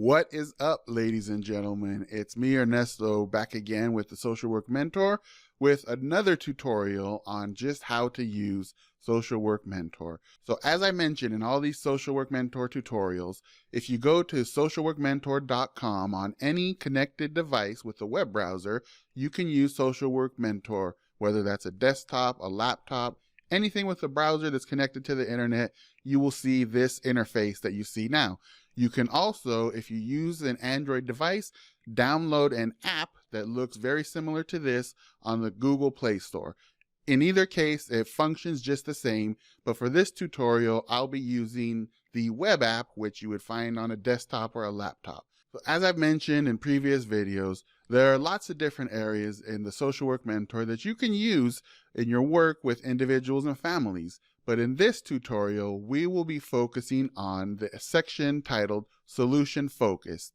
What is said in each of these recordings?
What is up, ladies and gentlemen? It's me, Ernesto, back again with the Social Work Mentor with another tutorial on just how to use Social Work Mentor. So as I mentioned in all these Social Work Mentor tutorials, if you go to socialworkmentor.com on any connected device with a web browser, you can use Social Work Mentor, whether that's a desktop, a laptop, anything with a browser that's connected to the internet, you will see this interface that you see now. You can also, if you use an Android device, download an app that looks very similar to this on the Google Play Store. In either case, it functions just the same, but for this tutorial, I'll be using the web app, which you would find on a desktop or a laptop. So as I've mentioned in previous videos, there are lots of different areas in the Social Work Mentor that you can use in your work with individuals and families. But in this tutorial, we will be focusing on the section titled Solution Focused.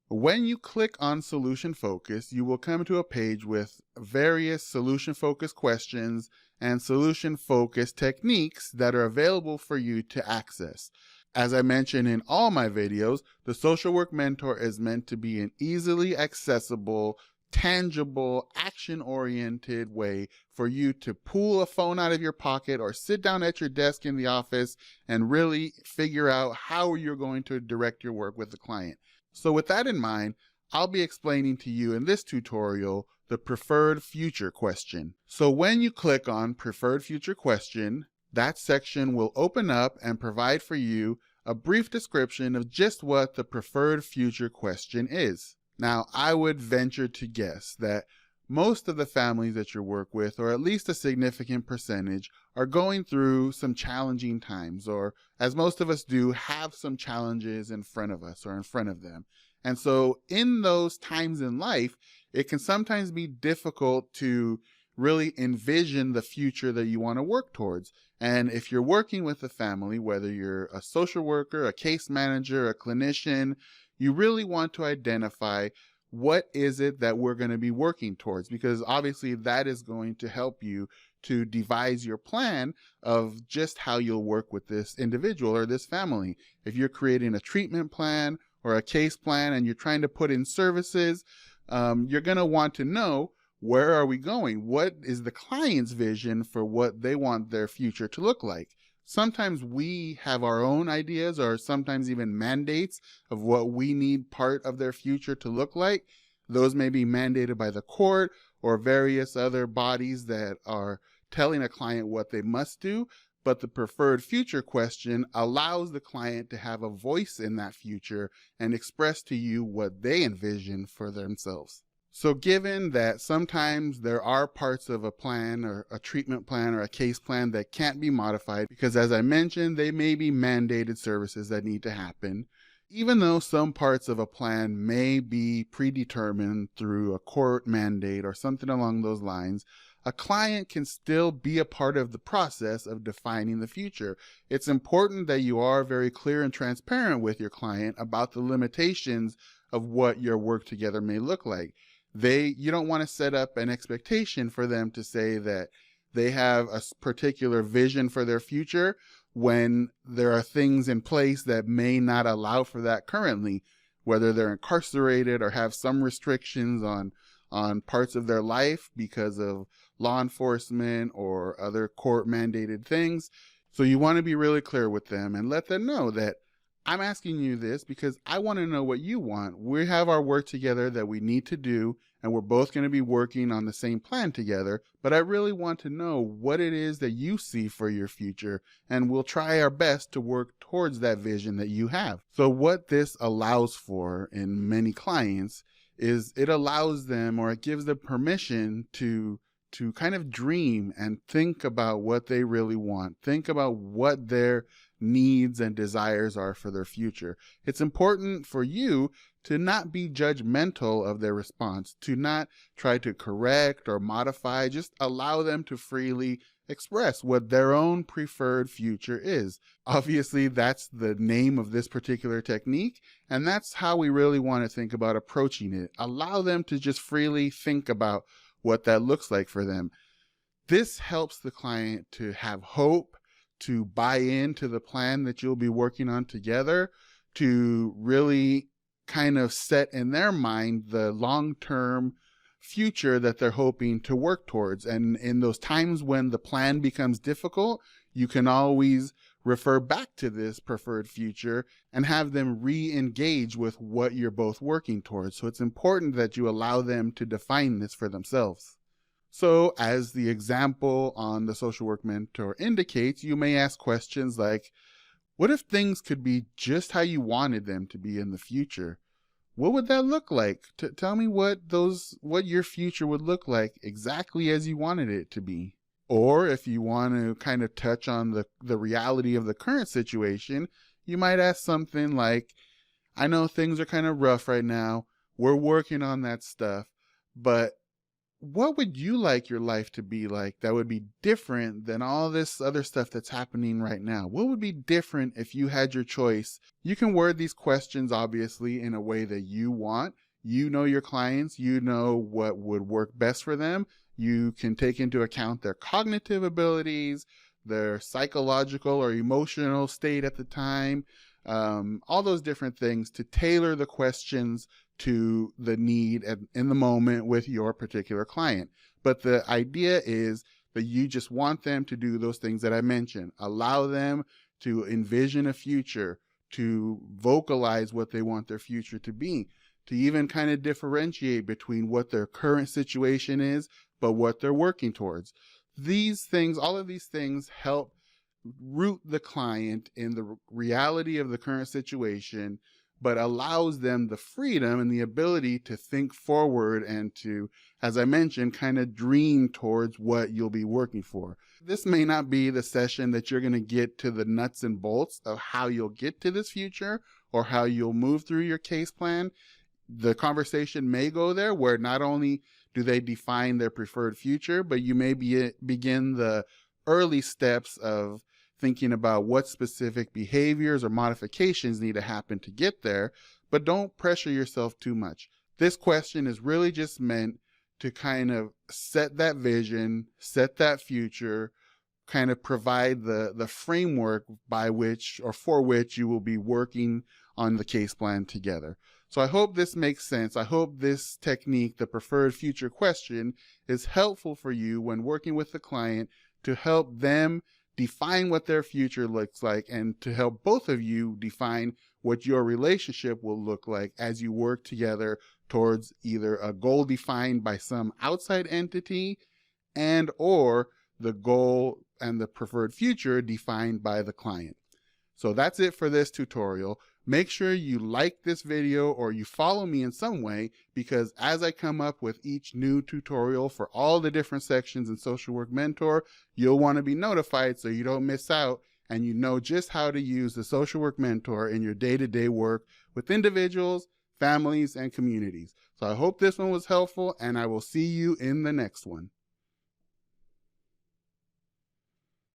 When you click on Solution Focused, you will come to a page with various solution-focused questions and solution-focused techniques that are available for you to access. As I mentioned in all my videos, the Social Work Mentor is meant to be an easily accessible, tangible, action-oriented way for you to pull a phone out of your pocket or sit down at your desk in the office and really figure out how you're going to direct your work with the client. So with that in mind, I'll be explaining to you in this tutorial the preferred future question. So when you click on Preferred Future Question, that section will open up and provide for you a brief description of just what the preferred future question is. Now, I would venture to guess that most of the families that you work with, or at least a significant percentage, are going through some challenging times, or as most of us do, have some challenges in front of us or in front of them. And so in those times in life, it can sometimes be difficult to really envision the future that you want to work towards. And if you're working with a family, whether you're a social worker, a case manager, a clinician, you really want to identify what is it that we're going to be working towards, because obviously that is going to help you to devise your plan of just how you'll work with this individual or this family. If you're creating a treatment plan or a case plan and you're trying to put in services, you're going to want to know, where are we going? What is the client's vision for what they want their future to look like? Sometimes we have our own ideas or sometimes even mandates of what we need part of their future to look like. Those may be mandated by the court or various other bodies that are telling a client what they must do. But the preferred future question allows the client to have a voice in that future and express to you what they envision for themselves. So given that sometimes there are parts of a plan or a treatment plan or a case plan that can't be modified because, as I mentioned, they may be mandated services that need to happen, even though some parts of a plan may be predetermined through a court mandate or something along those lines, a client can still be a part of the process of defining the future. It's important that you are very clear and transparent with your client about the limitations of what your work together may look like. You don't want to set up an expectation for them to say that they have a particular vision for their future when there are things in place that may not allow for that currently, whether they're incarcerated or have some restrictions on parts of their life because of law enforcement or other court mandated things. So you want to be really clear with them and let them know that I'm asking you this because I want to know what you want. We have our work together that we need to do, and we're both going to be working on the same plan together, but I really want to know what it is that you see for your future, and we'll try our best to work towards that vision that you have. So what this allows for in many clients is it allows them, or it gives them permission to kind of dream and think about what they really want. Think about what their needs and desires are for their future. It's important for you to not be judgmental of their response, to not try to correct or modify, just allow them to freely express what their own preferred future is. Obviously, that's the name of this particular technique, and that's how we really want to think about approaching it. Allow them to just freely think about what that looks like for them. This helps the client to have hope, to buy into the plan that you'll be working on together, to really kind of set in their mind the long-term future that they're hoping to work towards. And in those times when the plan becomes difficult, you can always refer back to this preferred future and have them re-engage with what you're both working towards. So it's important that you allow them to define this for themselves. So as the example on the Social Work Mentor indicates, you may ask questions like, what if things could be just how you wanted them to be in the future? What would that look like? Tell me what your future would look like exactly as you wanted it to be. Or if you want to kind of touch on the reality of the current situation, you might ask something like, I know things are kind of rough right now. We're working on that stuff, but what would you like your life to be like that would be different than all this other stuff that's happening right now? What would be different if you had your choice? You can word these questions, obviously, in a way that you want. You know your clients. You know what would work best for them. You can take into account their cognitive abilities, their psychological or emotional state at the time, all those different things to tailor the questions to the need in the moment with your particular client. But the idea is that you just want them to do those things that I mentioned. Allow them to envision a future, to vocalize what they want their future to be, to even kind of differentiate between what their current situation is, but what they're working towards. These things, all of these things help root the client in the reality of the current situation, but allows them the freedom and the ability to think forward and to, as I mentioned, kind of dream towards what you'll be working for. This may not be the session that you're going to get to the nuts and bolts of how you'll get to this future or how you'll move through your case plan. The conversation may go there where not only do they define their preferred future, but you may begin the early steps of thinking about what specific behaviors or modifications need to happen to get there, but don't pressure yourself too much. This question is really just meant to kind of set that vision, set that future, kind of provide the framework by which or for which you will be working on the case plan together. So I hope this makes sense. I hope this technique, the preferred future question, is helpful for you when working with the client to help them define what their future looks like and to help both of you define what your relationship will look like as you work together towards either a goal defined by some outside entity and or the goal and the preferred future defined by the client. So that's it for this tutorial. Make sure you like this video or you follow me in some way, because as I come up with each new tutorial for all the different sections in Social Work Mentor, you'll want to be notified so you don't miss out and you know just how to use the Social Work Mentor in your day-to-day work with individuals, families, and communities. So I hope this one was helpful, and I will see you in the next one.